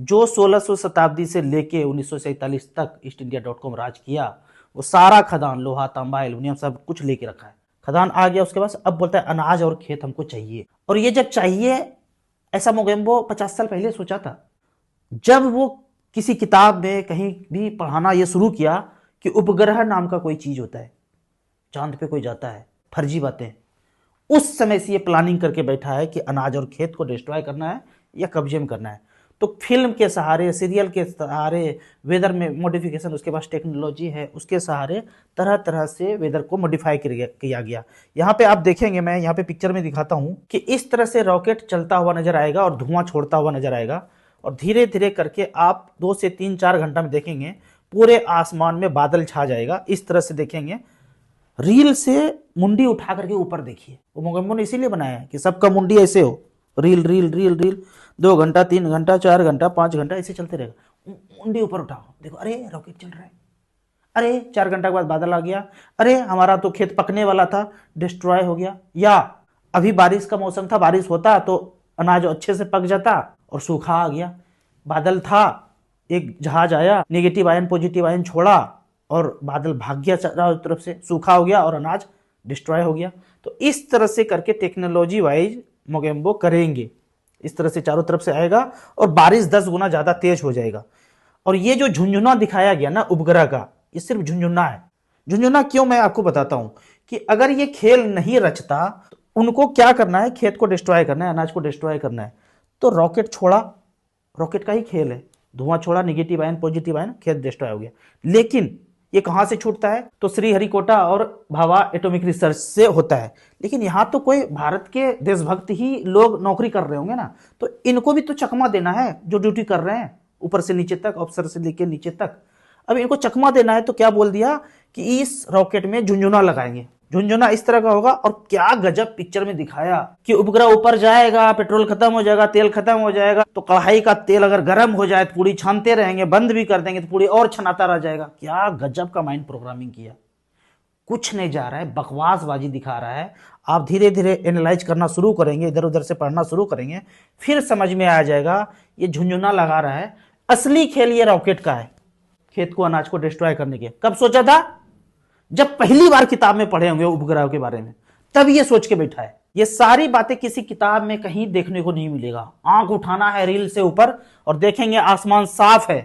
जो 1600 शताब्दी से लेके 1947 तक ईस्ट इंडिया डॉट कॉम राज किया, वो सारा खदान, लोहा तांबा एल्यूमिनियम सब कुछ लेके रखा है। खदान आ गया उसके बाद अब बोलता है अनाज और खेत हमको चाहिए। और ये जब चाहिए, ऐसा मोगेम्बो 50 साल पहले सोचा था। जब वो किसी किताब में कहीं भी पढ़ाना ये शुरू किया कि उपग्रह नाम का कोई चीज होता है, चांद पे कोई जाता है, फर्जी बातें, उस समय से ये प्लानिंग करके बैठा है कि अनाज और खेत को डिस्ट्रॉय करना है या कब्जे में करना है। तो फिल्म के सहारे, सीरियल के सहारे, वेदर में मॉडिफिकेशन, उसके पास टेक्नोलॉजी है, उसके सहारे तरह तरह से वेदर को मॉडिफाई किया गया। यहाँ पे आप देखेंगे, मैं यहाँ पे पिक्चर में दिखाता हूँ कि इस तरह से रॉकेट चलता हुआ नजर आएगा और धुआं छोड़ता हुआ नजर आएगा। और धीरे धीरे करके आप 2 से 3-4 घंटा में देखेंगे पूरे आसमान में बादल छा जाएगा। इस तरह से देखेंगे, रील से मुंडी उठा करके ऊपर देखिए। वो मोगेम्बो ने इसीलिए बनाया है कि सबका मुंडी ऐसे हो, रील रील रील रील, 2 घंटा 3 घंटा 4 घंटा 5 घंटा ऐसे चलते रहेगा। मुंडी ऊपर उठाओ, देखो अरे रॉकेट चल रहा है, अरे 4 घंटा के बाद बादल आ गया, अरे हमारा तो खेत पकने वाला था, डिस्ट्रॉय हो गया। या अभी बारिश का मौसम था, बारिश होता तो अनाज अच्छे से पक जाता और सूखा आ गया। बादल था, एक जहाज आया, नेगेटिव आयन पॉजिटिव आयन छोड़ा और बादल भाग गया चारों तरफ से, सूखा हो गया और अनाज डिस्ट्रॉय हो गया। तो इस तरह से करके टेक्नोलॉजी वाइज मोगेम्बो करेंगे। इस तरह से चारों तरफ से आएगा और बारिश 10 गुना ज्यादा तेज हो जाएगा। और ये जो झुंझुना दिखाया गया ना उपग्रह का, ये सिर्फ झुंझुना है। झुंझुना क्यों, मैं आपको बताता हूं कि अगर ये खेल नहीं रचता तो उनको क्या करना है, खेत को डिस्ट्रॉय करना है, अनाज को डिस्ट्रॉय करना है। तो रॉकेट छोड़ा, रॉकेट का ही खेल है, धुआं छोड़ा, नेगेटिव आयन पॉजिटिव आयन, खेत डिस्ट्रॉय हो गया। लेकिन ये कहां से छूटता है, तो श्रीहरिकोटा और भाभा एटॉमिक रिसर्च से होता है। लेकिन यहां तो कोई भारत के देशभक्त ही लोग नौकरी कर रहे होंगे ना, तो इनको भी तो चकमा देना है जो ड्यूटी कर रहे हैं, ऊपर से नीचे तक, अफसर से लेकर नीचे तक। अब इनको चकमा देना है तो क्या बोल दिया कि इस रॉकेट में झुंझुना लगाएंगे। झुंझुना इस तरह का होगा। और क्या गजब पिक्चर में दिखाया कि उपग्रह ऊपर जाएगा, पेट्रोल खत्म हो जाएगा, तेल खत्म हो जाएगा, तो कढ़ाई का तेल अगर गर्म हो जाए तो पूरी छानते रहेंगे, बंद भी कर देंगे तो पूरी और छनाता रह जाएगा। क्या गजब का माइंड प्रोग्रामिंग किया। कुछ नहीं जा रहा है, बकवासबाजी दिखा रहा है। आप धीरे धीरे एनालाइज करना शुरू करेंगे, इधर उधर से पढ़ना शुरू करेंगे, फिर समझ में आ जाएगा ये झुंझुना लगा रहा है। असली खेल ये रॉकेट का है, खेत को अनाज को डिस्ट्रॉय करने के। कब सोचा था, जब पहली बार किताब में पढ़े होंगे उपग्रह के बारे में, तब ये सोच के बैठा है। ये सारी बातें किसी किताब में कहीं देखने को नहीं मिलेगा। आंख उठाना है रील से ऊपर और देखेंगे आसमान साफ है,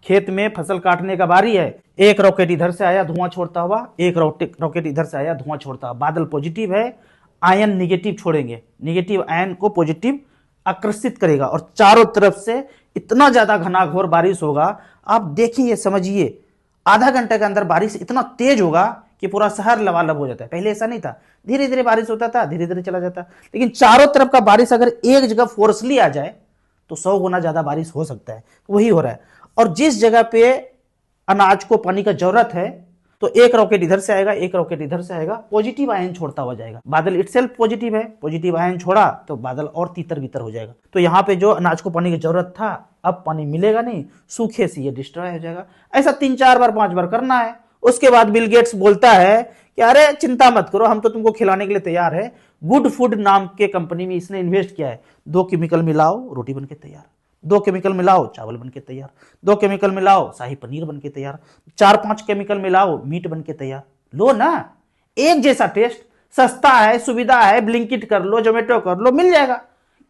खेत में फसल काटने का बारी है, एक रॉकेट इधर से आया धुआं छोड़ता हुआ, एक रॉकेट इधर से आया धुआं छोड़ता हुआ। बादल पॉजिटिव है, आयन निगेटिव छोड़ेंगे, निगेटिव आयन को पॉजिटिव आकर्षित करेगा और चारों तरफ से इतना ज्यादा घनाघोर बारिश होगा। आप देखिए, समझिए, आधा घंटे के अंदर बारिश इतना तेज होगा कि पूरा शहर लबालब हो जाता है। पहले ऐसा नहीं था, धीरे धीरे बारिश होता था, धीरे धीरे चला जाता। लेकिन चारों तरफ का बारिश अगर एक जगह फोर्सली आ जाए तो 100 गुना ज्यादा बारिश हो सकता है। वही हो रहा है। और जिस जगह पे अनाज को पानी का जरूरत है, तो एक रॉकेट इधर से आएगा, एक रॉकेट इधर से आएगा, पॉजिटिव आयन छोड़ता हुआ जाएगा। बादल इटसेल्फ पॉजिटिव है, पॉजिटिव आयन छोड़ा तो बादल और तीतर बीतर हो जाएगा। तो यहाँ पे जो अनाज को पानी की जरूरत था, अब पानी मिलेगा नहीं, सूखे से ये डिस्ट्रॉय हो जाएगा। ऐसा 3-4 बार 5 बार करना है। उसके बाद बिल गेट्स बोलता है कि अरे चिंता मत करो, हम तो तुमको खिलाने के लिए तैयार है। गुड फूड नाम के कंपनी में इसने इन्वेस्ट किया है। 2 केमिकल मिलाओ, रोटी बन के तैयार। 2 केमिकल मिलाओ, चावल बन के तैयार। 2 केमिकल मिलाओ, शाही पनीर बन के तैयार। 4-5 केमिकल मिलाओ, मीट बन के तैयार। लो ना, एक जैसा टेस्ट, सस्ता है, सुविधा है, ब्लिंकिट कर लो, जोमेटो कर लो, मिल जाएगा।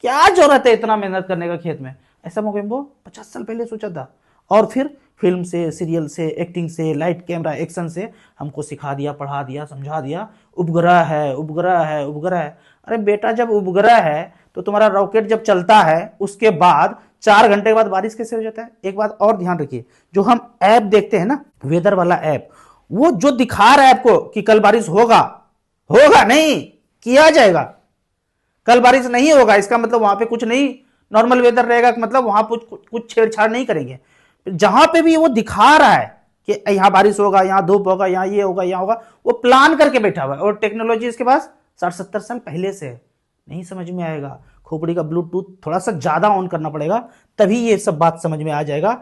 क्या जरूरत है इतना मेहनत करने का खेत में। ऐसा मोगेम्बो 50 साल पहले सोचा था। और फिर फिल्म से, सीरियल से, एक्टिंग से, लाइट कैमरा एक्शन से हमको सिखा दिया, पढ़ा दिया, समझा दिया, उपग्रह है, उपग्रह है, उपग्रह है। अरे बेटा, जब उपग्रह है तो तुम्हारा रॉकेट जब चलता है उसके बाद 4 घंटे के बाद बारिश कैसे हो जाता है। एक बात और ध्यान रखिए, जो हम ऐप देखते हैं ना, वेदर वाला ऐप, वो जो दिखा रहा है आपको कि कल बारिश होगा, होगा नहीं, किया जाएगा। कल बारिश नहीं होगा इसका मतलब वहां पे कुछ नहीं, नॉर्मल वेदर रहेगा, मतलब वहां कुछ छेड़छाड़ नहीं करेंगे। जहां पे भी वो दिखा रहा है कि यहां बारिश होगा, यहां धूप होगा, यहां ये होगा, यहां होगा, वो प्लान करके बैठा हुआ है। और टेक्नोलॉजी इसके पास 60-70 साल पहले से है। नहीं समझ में आएगा, खोपड़ी का ब्लूटूथ थोड़ा सा ज्यादा ऑन करना पड़ेगा, तभी ये सब बात समझ में आ जाएगा।